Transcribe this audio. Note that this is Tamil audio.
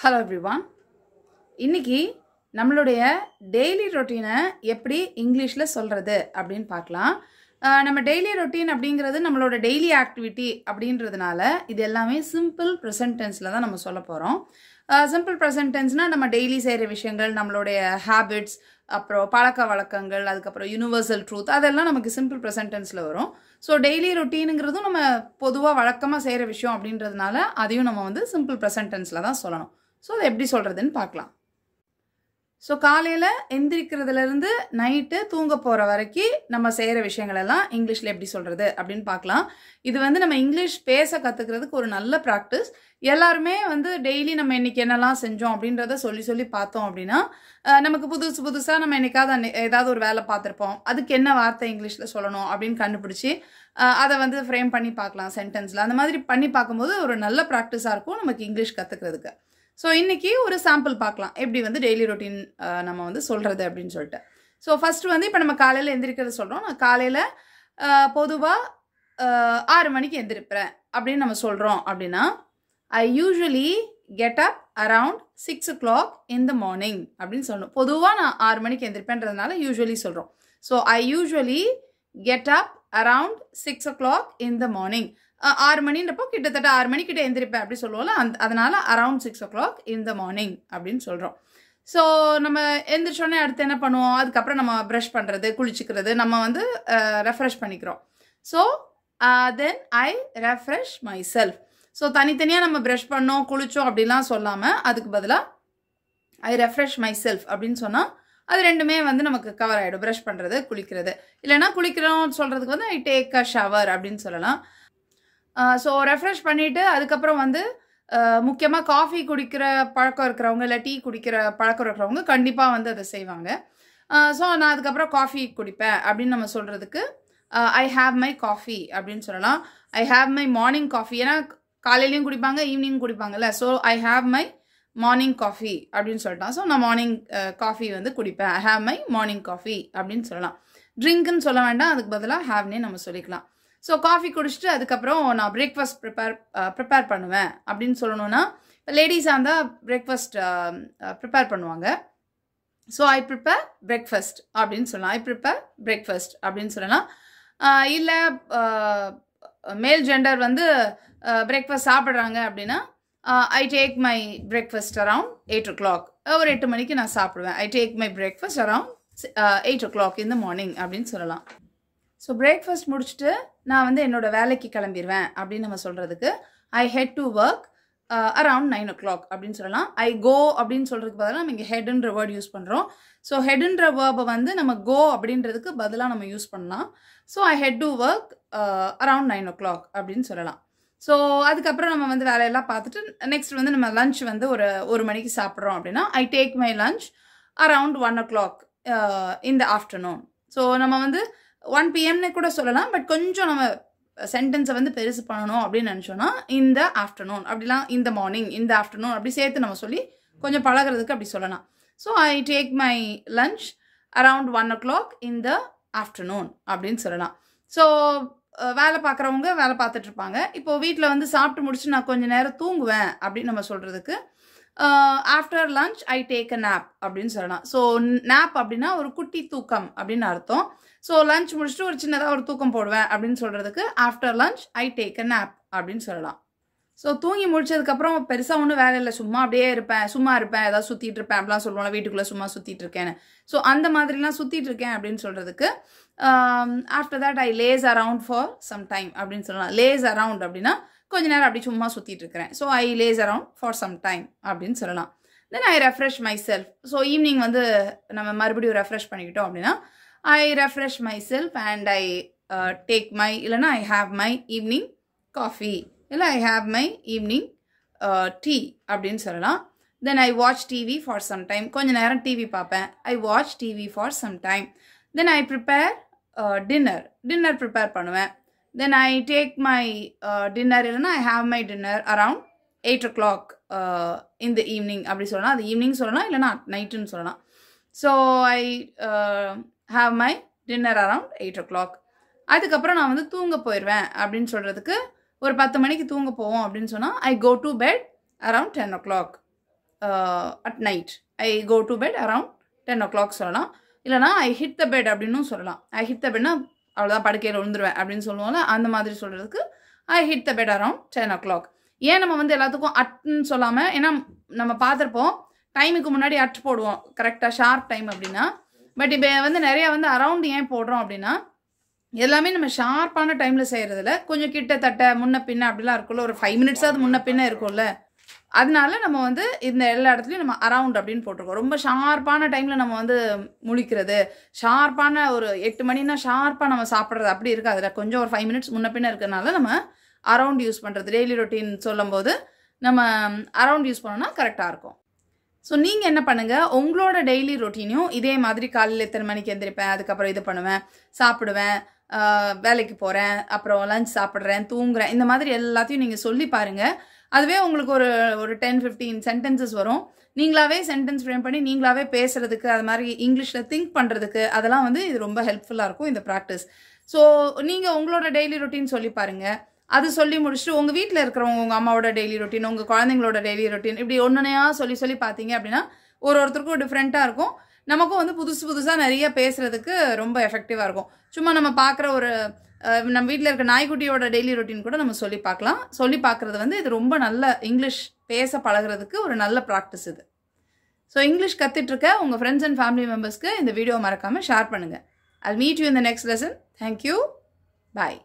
Hello everyone. இன்னைக்கு நம்மளுடைய டெய்லி ரொட்டீனை எப்படி இங்கிலீஷ்ல சொல்றது அப்படின்னு பார்க்கலாம். நம்ம டெய்லி ரொட்டீன் அப்படிங்கிறது நம்மளோட டெய்லி ஆக்டிவிட்டி அப்படின்றதுனால இது எல்லாமே சிம்பிள் ப்ரெசன்ட் டென்ஸ்ல தான் நம்ம சொல்ல போறோம். சிம்பிள் ப்ரெசன்ட் டென்ஸ்னா நம்ம டெய்லி செய்கிற விஷயங்கள், நம்மளுடைய ஹேபிட்ஸ், அப்புறம் பழக்க வழக்கங்கள், அதுக்கப்புறம் யூனிவர்சல் ட்ரூத், அதெல்லாம் நமக்கு சிம்பிள் ப்ரெசன்ட் டென்ஸில் வரும். ஸோ டெய்லி ரொட்டீனுங்கிறதும் நம்ம பொதுவாக வழக்கமாக செய்கிற விஷயம் அப்படின்றதுனால அதையும் நம்ம வந்து சிம்பிள் ப்ரெசன்ட் டென்ஸில் தான் சொல்லணும். ஸோ அதை எப்படி சொல்கிறதுன்னு பார்க்கலாம். ஸோ காலையில் எந்திரிக்கிறதுலேருந்து நைட்டு தூங்க போகிற வரைக்கும் நம்ம செய்கிற விஷயங்கள் எல்லாம் இங்கிலீஷில் எப்படி சொல்கிறது அப்படின்னு பார்க்கலாம். இது வந்து நம்ம இங்கிலீஷ் பேச கற்றுக்கிறதுக்கு ஒரு நல்ல ப்ராக்டிஸ். எல்லாருமே வந்து டெய்லி நம்ம இன்றைக்கி என்னெல்லாம் செஞ்சோம் அப்படின்றத சொல்லி பார்த்தோம் அப்படின்னா நமக்கு புதுசாக நம்ம என்னைக்காவது ஏதாவது ஒரு வேலை பார்த்துருப்போம், அதுக்கு என்ன வார்த்தை இங்கிலீஷில் சொல்லணும் அப்படின்னு கண்டுபிடிச்சி அதை வந்து ஃப்ரேம் பண்ணி பார்க்கலாம் சென்டென்ஸில். அந்த மாதிரி பண்ணி பார்க்கும்போது ஒரு நல்ல ப்ராக்டிஸாக இருக்கும் நமக்கு இங்கிலீஷ் கற்றுக்கிறதுக்கு. ஸோ இன்றைக்கி ஒரு சாம்பிள் பார்க்கலாம் எப்படி வந்து டெய்லி ரொட்டீன் நம்ம வந்து சொல்கிறது அப்படின்னு சொல்லிட்டு. ஸோ ஃபஸ்ட்டு வந்து இப்போ நம்ம காலையில் எந்திரிக்கிறது சொல்கிறோம். நான் காலையில் பொதுவாக 6 மணிக்கு எந்திரிப்பேன் அப்படின்னு நம்ம சொல்கிறோம் அப்படின்னா, ஐ usually get up around 6 o'clock in the morning அப்படின்னு சொல்லணும். பொதுவாக நான் 6 மணிக்கு எந்திரிப்பேன்றதுனால யூஸ்வலி சொல்கிறோம். So I usually get up around 6 o'clock in the morning. 6 மணின்றப்போ கிட்டத்தட்ட 6 மணிக்கிட்ட எந்திரிப்பேன் அப்படி சொல்லுவோம்ல, அதனால around 6 o'clock in the morning அப்படின்னு சொல்கிறோம். ஸோ நம்ம எந்திரிச்சோடனே அடுத்து என்ன பண்ணுவோம், அதுக்கப்புறம் நம்ம ப்ரஷ் பண்ணுறது, குளிச்சுக்கிறது, நம்ம வந்து ரெஃப்ரெஷ் பண்ணிக்கிறோம். So then I refresh myself. So தனித்தனியாக நம்ம ப்ரஷ் பண்ணோம் குளித்தோம் அப்படிலாம் சொல்லாமல் அதுக்கு பதிலாக ஐ ரெஃப்ரெஷ் மை செல்ஃப் அப்படின்னு சொன்னால் அது ரெண்டுமே வந்து நமக்கு கவர் ஆகிடும். ப்ரஷ் பண்ணுறது, குளிக்கிறது. இல்லைனா குளிக்கிறோம் சொல்கிறதுக்கு வந்து ஐ டேக் அ ஷவர் அப்படின்னு சொல்லலாம். ஸோ ரெஃப்ரெஷ் பண்ணிவிட்டு அதுக்கப்புறம் வந்து முக்கியமாக காஃபி குடிக்கிற பழக்கம் இருக்கிறவங்க, இல்லை டீ குடிக்கிற பழக்கம் இருக்கிறவங்க கண்டிப்பாக வந்து அதை செய்வாங்க. ஸோ நான் அதுக்கப்புறம் காஃபி குடிப்பேன் அப்படின்னு நம்ம சொல்கிறதுக்கு ஐ ஹாவ் மை காஃபி அப்படின்னு சொல்லலாம். I have my morning coffee, ஏன்னா காலையிலையும் குடிப்பாங்க ஈவினிங் குடிப்பாங்கல்ல. So I have my morning coffee அப்படின்னு சொல்லிட்டான். ஸோ நான் மார்னிங் காஃபி வந்து குடிப்பேன். I have my morning coffee அப்படின்னு சொல்லலாம். ட்ரிங்க்குன்னு சொல்ல வேண்டாம், அதுக்கு பதிலாக ஹாவ்னே நம்ம சொல்லிக்கலாம். ஸோ காஃபி குடிச்சிட்டு அதுக்கப்புறம் நான் பிரேக்ஃபாஸ்ட் ப்ரிப்பேர் பண்ணுவேன் அப்படின்னு சொல்லணும்னா, இப்போ லேடிஸாக இருந்தால் பிரேக்ஃபாஸ்ட் ப்ரிப்பேர் பண்ணுவாங்க. ஸோ ஐ ப்ரிப்பேர் பிரேக்ஃபாஸ்ட் அப்படின்னு சொல்லலாம். ஐ ப்ரிப்பேர் பிரேக்ஃபாஸ்ட் அப்படின்னு சொல்லலாம். இல்லை மேல் ஜெண்டர் வந்து பிரேக்ஃபாஸ்ட் சாப்பிட்றாங்க அப்படின்னா ஐ take my breakfast around 8 o'clock. ஒரு 8 மணிக்கு நான் சாப்பிடுவேன். ஐ take my breakfast around 8 o'clock in the morning அப்படின்னு சொல்லலாம். ஸோ பிரேக்ஃபாஸ்ட் முடிச்சுட்டு நான் வந்து என்னோடய வேலைக்கு கிளம்பிடுவேன் அப்படின்னு நம்ம சொல்கிறதுக்கு I head to work around 9 o'clock அப்படின்னு சொல்லலாம். ஐ கோ அப்படின்னு சொல்கிறதுக்கு பதிலாக நம்ம இங்கே ஹெட்ன்ற வேர்ட் யூஸ் பண்ணுறோம். ஸோ ஹெட்ன்ற வேர்பை வந்து நம்ம கோ அப்படின்றதுக்கு பதிலாக நம்ம யூஸ் பண்ணலாம். So I head to work around 9 o'clock அப்படின்னு சொல்லலாம். ஸோ அதுக்கப்புறம் நம்ம வந்து வேலையெல்லாம் பார்த்துட்டு நெக்ஸ்ட் வந்து நம்ம லஞ்ச் வந்து ஒரு மணிக்கு சாப்பிட்றோம் அப்படின்னா ஐ take my lunch around 1 o'clock in the afternoon. So நம்ம வந்து 1 PM கூட சொல்லலாம். பட் கொஞ்சம் நம்ம சென்டென்ஸை வந்து பெருசு பண்ணணும் அப்படின்னு நினச்சோன்னா இந்த ஆஃப்டர்நூன் அப்படிலாம், இந்த மார்னிங், இந்த ஆஃப்டர்நூன் அப்படி சேர்த்து நம்ம சொல்லி கொஞ்சம் பழகிறதுக்கு அப்படி சொல்லலாம். So I take my lunch around 1 o'clock in the afternoon அப்படின்னு சொல்லலாம். ஸோ வேலை பார்க்குறவங்க வேலை பார்த்துட்ருப்பாங்க. இப்போது வீட்டில் வந்து சாப்பிட்டு முடிச்சு நான் கொஞ்சம் நேரம் தூங்குவேன் அப்படின்னு நம்ம சொல்கிறதுக்கு after lunch I take a nap அப்படின்னு சொல்லலாம். ஸோ நேப் அப்படின்னா ஒரு குட்டி தூக்கம் அப்படின்னு அர்த்தம். ஸோ லஞ்ச் முடிச்சுட்டு ஒரு சின்னதாக ஒரு தூக்கம் போடுவேன் அப்படின்னு சொல்கிறதுக்கு after lunch I take a nap அப்படின்னு சொல்லலாம். ஸோ தூங்கி முடிச்சதுக்கப்புறம் பெருசாக ஒன்றும் வேலை இல்லை, சும்மா அப்படியே இருப்பேன், ஏதாவது சுற்றிட்டு இருப்பேன் அப்படிலாம் சொல்லுவோம்ல, வீட்டுக்குள்ளே சும்மா சுற்றிட்டு இருக்கேன்னு. ஸோ அந்த மாதிரிலாம் சுற்றிட்டு இருக்கேன் அப்படின்னு சொல்கிறதுக்கு after that I laze around for some time அப்படின்னு சொல்லலாம். லேஸ் அரவுண்ட் அப்படின்னா கொஞ்ச நேரம் அப்படி சும்மா சுற்றிட்டு இருக்கிறேன். So I laze around for some time அப்படின்னு சொல்லலாம். Then I refresh myself. So evening வந்து நம்ம மறுபடியும் ரெஃப்ரெஷ் பண்ணிக்கிட்டோம் அப்படின்னா I refresh myself and I take my, இல்லைனா I have my evening coffee, இல்லை I have my evening tea அப்படின்னு சொல்லலாம். Then I watch TV for some time. கொஞ்சம் நேரம் டிவி பார்ப்பேன். I watch TV for some time. Then I prepare dinner prepare பண்ணுவேன். தென் ஐ டேக் மை டின்னர், இல்லைனா I have my dinner around 8 o'clock in the evening அப்படி சொல்லலாம். அது ஈவினிங் சொல்லலாம், இல்லைனா நைட்டுன்னு சொல்லலாம். So I have my dinner around 8 o'clock. அதுக்கப்புறம் நான் வந்து தூங்க போயிடுவேன் அப்படின்னு சொல்கிறதுக்கு ஒரு 10 மணிக்கு தூங்க போவோம் அப்படின்னு சொன்னால் I go to bed around 10 o'clock. at night. I go to bed around 10 o'clock சொல்லலாம். இல்லைனா ஐ ஹிட் த பெட் அப்படின்னும் சொல்லலாம். ஐ ஹிட் த பெட்னா அவ்வளோதான் படுக்கையில் விழுந்துருவேன் அப்படின்னு சொல்லுவோம்ல, அந்த மாதிரி சொல்கிறதுக்கு I hit the bed around 10 o'clock. ஏன் நம்ம வந்து எல்லாத்துக்கும் அட்னு சொல்லாமல், ஏன்னா நம்ம பார்த்துருப்போம் டைமுக்கு முன்னாடி அட் போடுவோம் கரெக்டாக ஷார்ப் டைம் அப்படின்னா. பட் இப்போ வந்து நிறையா வந்து அரவுண்ட் ஏன் போடுறோம் அப்படின்னா, எல்லாமே நம்ம ஷார்ப்பான டைமில் செய்கிறதில்ல, கொஞ்சம் கிட்டத்தட்ட முன்ன பின்ன அப்படிலாம் இருக்கும்ல, ஒரு 5 minutes முன்ன பின்ன இருக்கும்ல, அதனால நம்ம வந்து இந்த எல்லா இடத்துலையும் நம்ம அரவுண்ட் அப்படின்னு போட்டிருக்கோம். ரொம்ப ஷார்ப்பான டைமில் நம்ம வந்து முழிக்கிறது, ஷார்ப்பான ஒரு 8 மணினா ஷார்ப்பாக நம்ம சாப்பிட்றது அப்படி இருக்காது. அதில் கொஞ்சம் ஒரு 5 minutes முன்ன பின்ன இருக்கிறதுனால நம்ம அரவுண்ட் யூஸ் பண்ணுறது. டெய்லி ரொட்டீன் சொல்லும்போது நம்ம அரவுண்ட் யூஸ் பண்ணோன்னா கரெக்டாக இருக்கும். ஸோ நீங்கள் என்ன பண்ணுங்கள், உங்களோட டெய்லி ரொட்டீனையும் இதே மாதிரி காலையில் எத்தனை மணிக்கு எந்திரிப்பேன், அதுக்கப்புறம் இது பண்ணுவேன், சாப்பிடுவேன், வேலைக்கு போகிறேன், அப்புறம் லஞ்ச் சாப்பிட்றேன், தூங்குறேன், இந்த மாதிரி எல்லாத்தையும் நீங்கள் சொல்லி பாருங்கள். அதுவே உங்களுக்கு ஒரு 10-15 sentences வரும். நீங்களாவே சென்டென்ஸ் ஃப்ரேம் பண்ணி நீங்களாவே பேசுகிறதுக்கு, அது மாதிரி இங்கிலீஷில் திங்க் பண்ணுறதுக்கு, அதெல்லாம் வந்து இது ரொம்ப ஹெல்ப்ஃபுல்லாக இருக்கும் இந்த ப்ராக்டிஸ். ஸோ நீங்கள் உங்களோட டெய்லி ரொட்டீன் சொல்லி பாருங்கள். அது சொல்லி முடிச்சுட்டு உங்கள் வீட்டில் இருக்கிறவங்க, உங்கள் அம்மாவோட டெய்லி ரொட்டீன், உங்கள் குழந்தைங்களோட டெய்லி ரொட்டீன், இப்படி ஒன்றுனையா சொல்லி பார்த்தீங்க அப்படின்னா ஒருத்தருக்கும் டிஃப்ரெண்ட்டாக இருக்கும். நமக்கும் வந்து புதுசாக நிறைய பேசுகிறதுக்கு ரொம்ப எஃபெக்டிவாக இருக்கும். சும்மா நம்ம பார்க்குற நம்ம வீட்டில் இருக்க நாய்க்குட்டியோட டெய்லி ரொட்டீன் கூட நம்ம சொல்லி பார்க்கலாம். சொல்லி பார்க்குறது வந்து இது ரொம்ப நல்ல இங்கிலீஷ் பேச பழகிறதுக்கு ஒரு நல்ல ப்ராக்டிஸ் இது. ஸோ இங்கிலீஷ் கற்றுட்ருக்க உங்கள் ஃப்ரெண்ட்ஸ் அண்ட் ஃபேமிலி மெம்பர்ஸ்க்கு இந்த வீடியோ மறக்காமல் ஷேர் பண்ணுங்கள். I'll meet you in the next lesson. Thank you. Bye.